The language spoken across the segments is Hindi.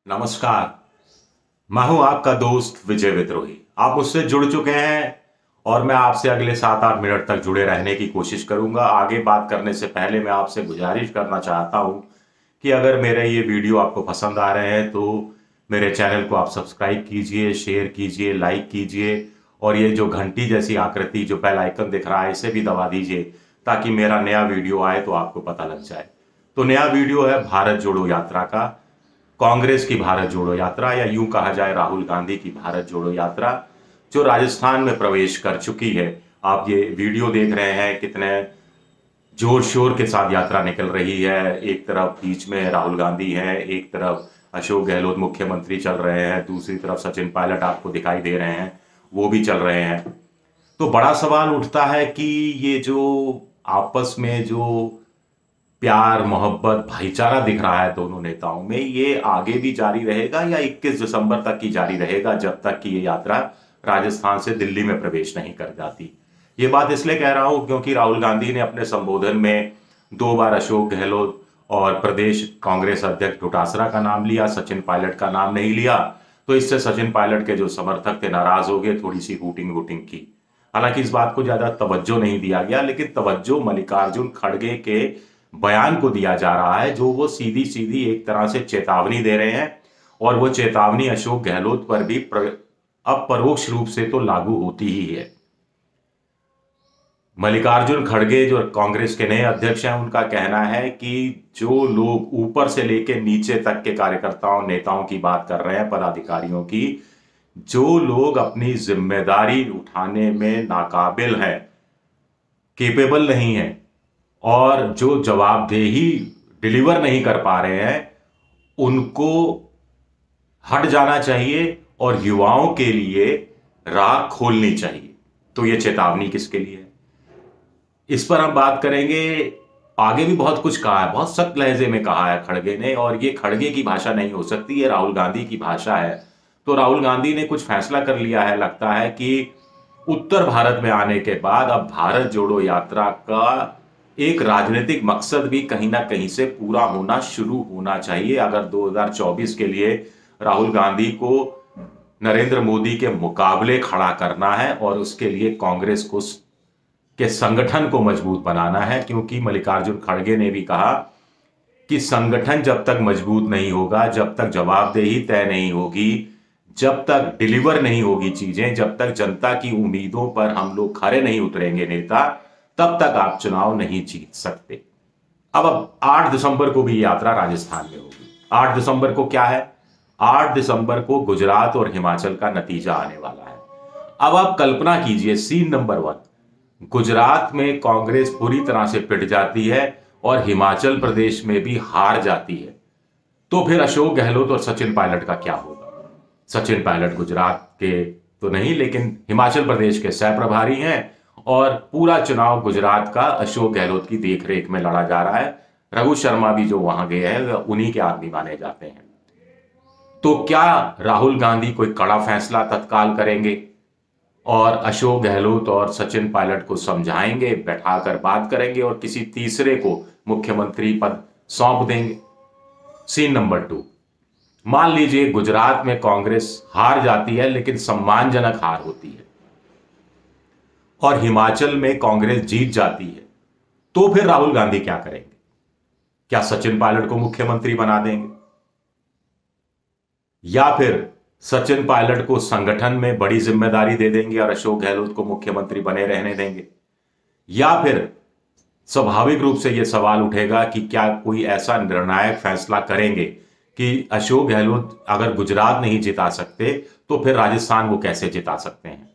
नमस्कार। मैं हूं आपका दोस्त विजय विद्रोही। आप मुझसे जुड़ चुके हैं और मैं आपसे अगले 7-8 मिनट तक जुड़े रहने की कोशिश करूंगा। आगे बात करने से पहले मैं आपसे गुजारिश करना चाहता हूं कि अगर मेरे ये वीडियो आपको पसंद आ रहे हैं तो मेरे चैनल को आप सब्सक्राइब कीजिए, शेयर कीजिए, लाइक कीजिए और ये जो घंटी जैसी आकृति जो बेल आइकन दिख रहा है इसे भी दबा दीजिए ताकि मेरा नया वीडियो आए तो आपको पता लग जाए। तो नया वीडियो है भारत जोड़ो यात्रा का, कांग्रेस की भारत जोड़ो यात्रा या यूं कहा जाए राहुल गांधी की भारत जोड़ो यात्रा जो राजस्थान में प्रवेश कर चुकी है। आप ये वीडियो देख रहे हैं कितने जोर शोर के साथ यात्रा निकल रही है। एक तरफ बीच में राहुल गांधी है, एक तरफ अशोक गहलोत मुख्यमंत्री चल रहे हैं, दूसरी तरफ सचिन पायलट आपको दिखाई दे रहे हैं, वो भी चल रहे हैं। तो बड़ा सवाल उठता है कि ये जो आपस में जो प्यार मोहब्बत भाईचारा दिख रहा है दोनों नेताओं में, ये आगे भी जारी रहेगा या 21 दिसंबर तक की जारी रहेगा जब तक कि ये यात्रा राजस्थान से दिल्ली में प्रवेश नहीं कर जाती। ये बात इसलिए कह रहा हूं क्योंकि राहुल गांधी ने अपने संबोधन में 2 बार अशोक गहलोत और प्रदेश कांग्रेस अध्यक्ष डोटासरा का नाम लिया, सचिन पायलट का नाम नहीं लिया। तो इससे सचिन पायलट के जो समर्थक थे नाराज हो गए, थोड़ी सी हूटिंग वूटिंग की। हालांकि इस बात को ज्यादा तवज्जो नहीं दिया गया, लेकिन तवज्जो मल्लिकार्जुन खड़गे के बयान को दिया जा रहा है जो वो सीधी सीधी एक तरह से चेतावनी दे रहे हैं और वो चेतावनी अशोक गहलोत पर भी अब परोक्ष रूप से तो लागू होती ही है। मल्लिकार्जुन खड़गे जो कांग्रेस के नए अध्यक्ष हैं, उनका कहना है कि जो लोग ऊपर से लेकर नीचे तक के कार्यकर्ताओं नेताओं की बात कर रहे हैं, पदाधिकारियों की, जो लोग अपनी जिम्मेदारी उठाने में नाकाबिल हैं, केपेबल नहीं है और जो जवाबदेही डिलीवर नहीं कर पा रहे हैं, उनको हट जाना चाहिए और युवाओं के लिए राह खोलनी चाहिए। तो ये चेतावनी किसके लिए है, इस पर हम बात करेंगे। आगे भी बहुत कुछ कहा है, बहुत सख्त लहजे में कहा है खड़गे ने, और ये खड़गे की भाषा नहीं हो सकती, ये राहुल गांधी की भाषा है। तो राहुल गांधी ने कुछ फैसला कर लिया है, लगता है कि उत्तर भारत में आने के बाद अब भारत जोड़ो यात्रा का एक राजनीतिक मकसद भी कहीं ना कहीं से पूरा होना शुरू होना चाहिए। अगर 2024 के लिए राहुल गांधी को नरेंद्र मोदी के मुकाबले खड़ा करना है और उसके लिए कांग्रेस को के संगठन को मजबूत बनाना है, क्योंकि मल्लिकार्जुन खड़गे ने भी कहा कि संगठन जब तक मजबूत नहीं होगा, जब तक जवाबदेही तय नहीं होगी, जब तक डिलीवर नहीं होगी चीजें, जब तक जनता की उम्मीदों पर हम लोग खरे नहीं उतरेंगे नेता, तब तक आप चुनाव नहीं जीत सकते। अब 8 दिसंबर को भी यात्रा राजस्थान में होगी। 8 दिसंबर को क्या है? 8 दिसंबर को गुजरात और हिमाचल का नतीजा आने वाला है। अब आप कल्पना कीजिए, सीन नंबर 1, गुजरात में कांग्रेस पूरी तरह से पिट जाती है और हिमाचल प्रदेश में भी हार जाती है, तो फिर अशोक गहलोत और सचिन पायलट का क्या होगा? सचिन पायलट गुजरात के तो नहीं, लेकिन हिमाचल प्रदेश के सह प्रभारी हैं और पूरा चुनाव गुजरात का अशोक गहलोत की देखरेख में लड़ा जा रहा है। रघु शर्मा भी जो वहां गए हैं उन्हीं के आदमी माने जाते हैं। तो क्या राहुल गांधी कोई कड़ा फैसला तत्काल करेंगे और अशोक गहलोत और सचिन पायलट को समझाएंगे, बैठाकर बात करेंगे और किसी तीसरे को मुख्यमंत्री पद सौंप देंगे? सीन नंबर 2, मान लीजिए गुजरात में कांग्रेस हार जाती है, लेकिन सम्मानजनक हार होती है, और हिमाचल में कांग्रेस जीत जाती है, तो फिर राहुल गांधी क्या करेंगे? क्या सचिन पायलट को मुख्यमंत्री बना देंगे, या फिर सचिन पायलट को संगठन में बड़ी जिम्मेदारी दे देंगे और अशोक गहलोत को मुख्यमंत्री बने रहने देंगे? या फिर स्वाभाविक रूप से यह सवाल उठेगा कि क्या कोई ऐसा निर्णायक फैसला करेंगे कि अशोक गहलोत अगर गुजरात नहीं जिता सकते तो फिर राजस्थान वो कैसे जिता सकते हैं?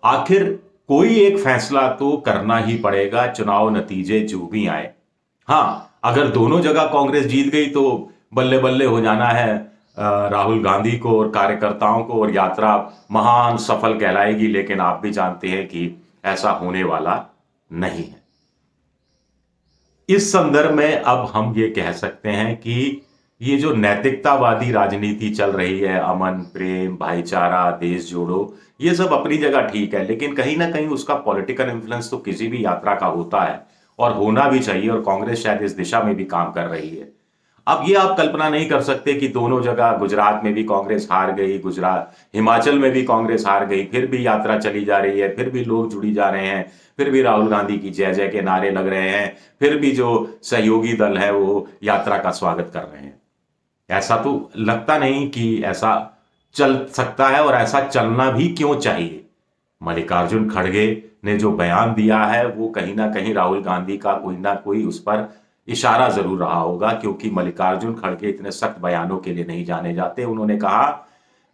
आखिर कोई एक फैसला तो करना ही पड़ेगा, चुनाव नतीजे जो भी आए। हां, अगर दोनों जगह कांग्रेस जीत गई तो बल्ले बल्ले हो जाना है राहुल गांधी को और कार्यकर्ताओं को, और यात्रा महान सफल कहलाएगी, लेकिन आप भी जानते हैं कि ऐसा होने वाला नहीं है। इस संदर्भ में अब हम ये कह सकते हैं कि ये जो नैतिकतावादी राजनीति चल रही है, अमन, प्रेम, भाईचारा, देश जोड़ो, ये सब अपनी जगह ठीक है, लेकिन कहीं ना कहीं उसका पॉलिटिकल इन्फ्लुएंस तो किसी भी यात्रा का होता है और होना भी चाहिए, और कांग्रेस शायद इस दिशा में भी काम कर रही है। अब ये आप कल्पना नहीं कर सकते कि दोनों जगह, गुजरात में भी कांग्रेस हार गई, गुजरात हिमाचल में भी कांग्रेस हार गई, फिर भी यात्रा चली जा रही है, फिर भी लोग जुड़ी जा रहे हैं, फिर भी राहुल गांधी की जय जय के नारे लग रहे हैं, फिर भी जो सहयोगी दल है वो यात्रा का स्वागत कर रहे हैं। ऐसा तो लगता नहीं कि ऐसा चल सकता है, और ऐसा चलना भी क्यों चाहिए। मल्लिकार्जुन खड़गे ने जो बयान दिया है वो कहीं ना कहीं राहुल गांधी का कोई ना कोई उस पर इशारा जरूर रहा होगा, क्योंकि मल्लिकार्जुन खड़गे इतने सख्त बयानों के लिए नहीं जाने जाते। उन्होंने कहा,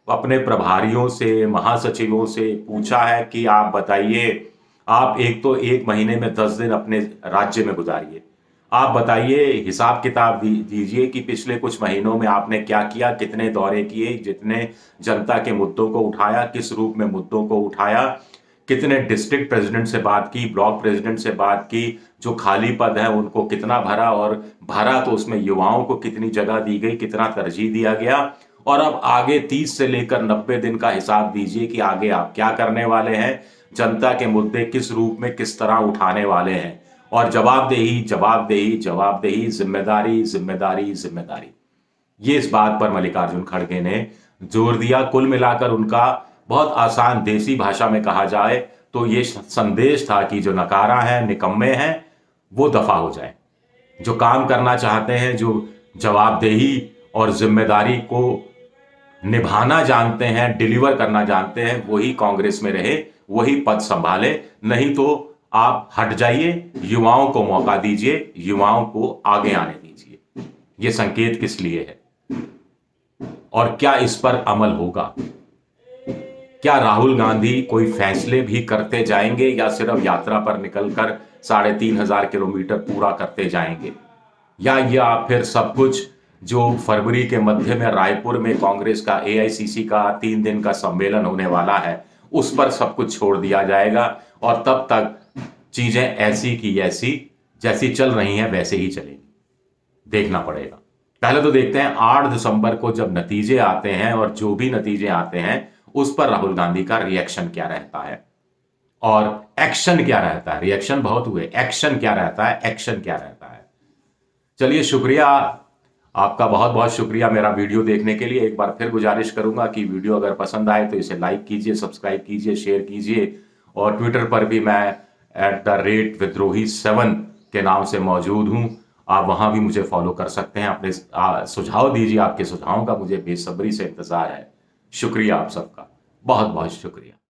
अपने प्रभारियों से, महासचिवों से पूछा है कि आप बताइए, आप एक तो 1 महीने में 10 दिन अपने राज्य में गुजारिए, आप बताइए, हिसाब किताब दीजिए कि पिछले कुछ महीनों में आपने क्या किया, कितने दौरे किए, जितने जनता के मुद्दों को उठाया, किस रूप में मुद्दों को उठाया, कितने डिस्ट्रिक्ट प्रेसिडेंट से बात की, ब्लॉक प्रेसिडेंट से बात की, जो खाली पद है उनको कितना भरा, और भरा तो उसमें युवाओं को कितनी जगह दी गई, कितना तरजीह दिया गया। और अब आगे 30 से लेकर 90 दिन का हिसाब दीजिए कि आगे आप क्या करने वाले हैं, जनता के मुद्दे किस रूप में, किस तरह उठाने वाले हैं। और जवाबदेही, जवाबदेही, जवाबदेही, जिम्मेदारी, जिम्मेदारी, जिम्मेदारी, ये इस बात पर मल्लिकार्जुन खड़गे ने जोर दिया। कुल मिलाकर उनका बहुत आसान देसी भाषा में कहा जाए तो ये संदेश था कि जो नकारा है, निकम्मे हैं, वो दफा हो जाए। जो काम करना चाहते हैं, जो जवाबदेही और जिम्मेदारी को निभाना जानते हैं, डिलीवर करना जानते हैं, वही कांग्रेस में रहे, वही पद संभाले। नहीं तो आप हट जाइए, युवाओं को मौका दीजिए, युवाओं को आगे आने दीजिए। ये संकेत किस लिए है और क्या इस पर अमल होगा? क्या राहुल गांधी कोई फैसले भी करते जाएंगे या सिर्फ यात्रा पर निकलकर 3500 किलोमीटर पूरा करते जाएंगे, या फिर सब कुछ जो फरवरी के मध्य में रायपुर में कांग्रेस का एआईसीसी का 3 दिन का सम्मेलन होने वाला है, उस पर सब कुछ छोड़ दिया जाएगा और तब तक चीजें ऐसी की ऐसी, जैसी चल रही हैं वैसे ही चलेंगी। देखना पड़ेगा। पहले तो देखते हैं 8 दिसंबर को जब नतीजे आते हैं, और जो भी नतीजे आते हैं उस पर राहुल गांधी का रिएक्शन क्या रहता है और एक्शन क्या रहता है। रिएक्शन बहुत हुए, एक्शन क्या रहता है, एक्शन क्या रहता है। चलिए, शुक्रिया आपका, बहुत बहुत शुक्रिया मेरा वीडियो देखने के लिए। एक बार फिर गुजारिश करूंगा कि वीडियो अगर पसंद आए तो इसे लाइक कीजिए, सब्सक्राइब कीजिए, शेयर कीजिए, और ट्विटर पर भी मैं @विद्रोही7 के नाम से मौजूद हूं। आप वहां भी मुझे फॉलो कर सकते हैं। अपने सुझाव दीजिए, आपके सुझावों का मुझे बेसब्री से इंतजार है। शुक्रिया आप सबका, बहुत बहुत शुक्रिया।